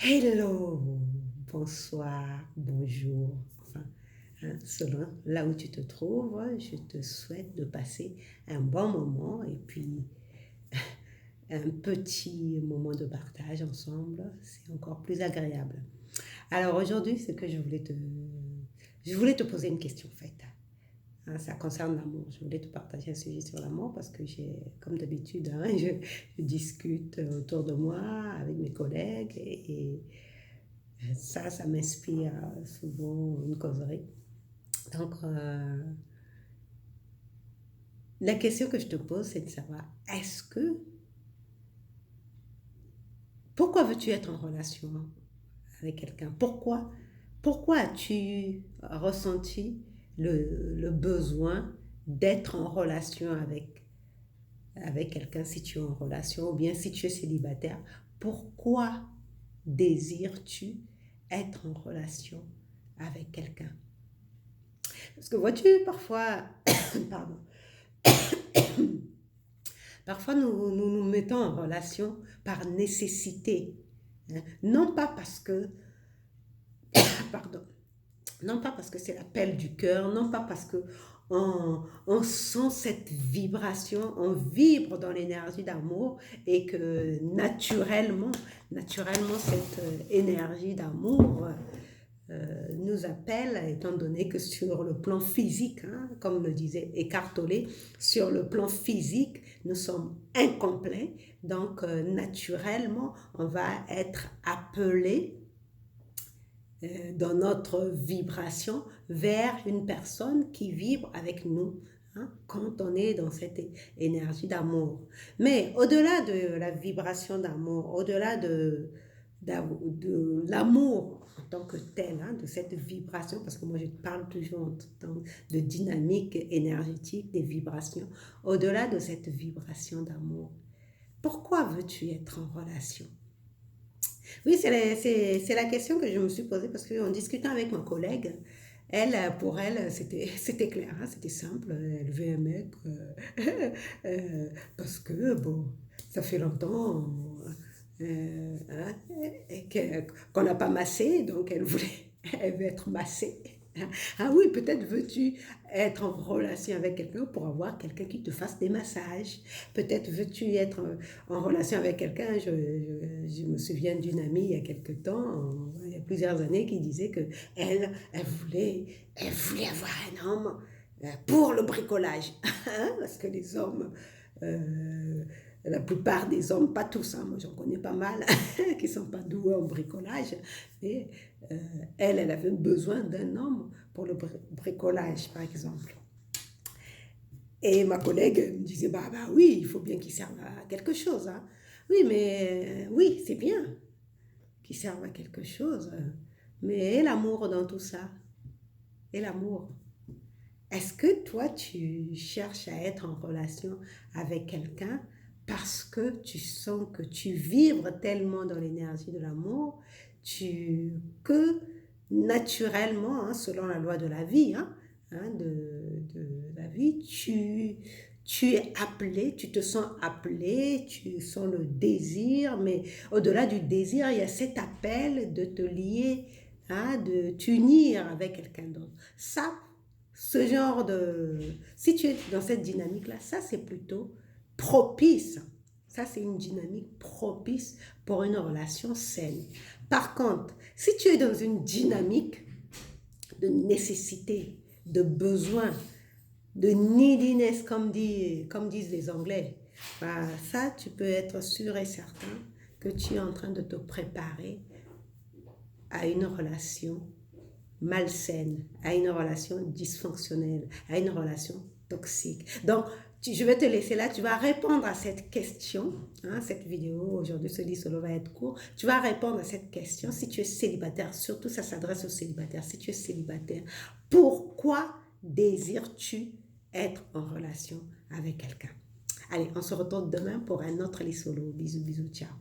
Hello, bonsoir, bonjour, enfin, selon là où tu te trouves, je te souhaite de passer un bon moment et puis un petit moment de partage ensemble, c'est encore plus agréable. Alors aujourd'hui, je voulais te poser une question en fait. Ça concerne l'amour. Je voulais te partager un sujet sur l'amour parce que comme d'habitude, je discute autour de moi avec mes collègues et ça m'inspire souvent une causerie. Donc, la question que je te pose, c'est de savoir, pourquoi veux-tu être en relation avec quelqu'un? Pourquoi as-tu ressenti le besoin d'être en relation avec quelqu'un si tu es en relation ou bien si tu es célibataire? Pourquoi désires-tu être en relation avec quelqu'un? Parce que vois-tu, parfois, pardon, parfois nous mettons en relation par nécessité, hein. Non pas parce que, pardon, non pas parce que c'est l'appel du cœur, non pas parce que on sent cette vibration, on vibre dans l'énergie d'amour et que naturellement cette énergie d'amour nous appelle, étant donné que sur le plan physique, hein, comme le disait Eckhart Tolle, sur le plan physique, nous sommes incomplets. Donc, naturellement, on va être appelé dans notre vibration vers une personne qui vibre avec nous, hein, quand on est dans cette énergie d'amour. Mais au-delà de la vibration d'amour, au-delà de l'amour en tant que tel, hein, de cette vibration, parce que moi je parle toujours de dynamique énergétique, des vibrations, au-delà de cette vibration d'amour, pourquoi veux-tu être en relation? Oui, c'est la question que je me suis posée parce qu'en discutant avec ma collègue, pour elle, c'était clair, hein, c'était simple. Elle veut un mec parce que, bon, ça fait longtemps hein, qu'on n'a pas massé, donc elle veut être massée. Ah oui, peut-être veux-tu être en relation avec quelqu'un pour avoir quelqu'un qui te fasse des massages. Peut-être veux-tu être en relation avec quelqu'un. Je me souviens d'une amie il y a quelque temps, il y a plusieurs années, qui disait que elle voulait avoir un homme pour le bricolage. Parce que les hommes, euh, la plupart des hommes, pas tous, hein, moi j'en connais pas mal, qui sont pas doués en bricolage, mais euh, elle avait besoin d'un homme pour le bricolage, par exemple. Et ma collègue me disait, bah oui, il faut bien qu'il serve à quelque chose, hein. Oui, mais oui, c'est bien qu'il serve à quelque chose. Mais et l'amour dans tout ça? Et l'amour? Est-ce que toi, tu cherches à être en relation avec quelqu'un parce que tu sens que tu vibres tellement dans l'énergie de l'amour que naturellement, hein, selon la loi de la vie, de la vie, tu es appelé, tu te sens appelé, tu sens le désir, mais au-delà du désir, il y a cet appel de te lier, hein, de t'unir avec quelqu'un d'autre. Ça, ce genre de... Si tu es dans cette dynamique-là, ça c'est plutôt propice. Ça c'est une dynamique propice pour une relation saine. Par contre, si tu es dans une dynamique de nécessité, de besoin, de neediness, comme disent les Anglais, bah, ça tu peux être sûr et certain que tu es en train de te préparer à une relation malsaine, à une relation dysfonctionnelle, à une relation toxique. Donc, je vais te laisser là, tu vas répondre à cette question, hein, cette vidéo, aujourd'hui, ce lit solo va être court, tu vas répondre à cette question, si tu es célibataire, surtout ça s'adresse aux célibataires, si tu es célibataire, pourquoi désires-tu être en relation avec quelqu'un? Allez, on se retrouve demain pour un autre lit solo. Bisous, bisous, ciao.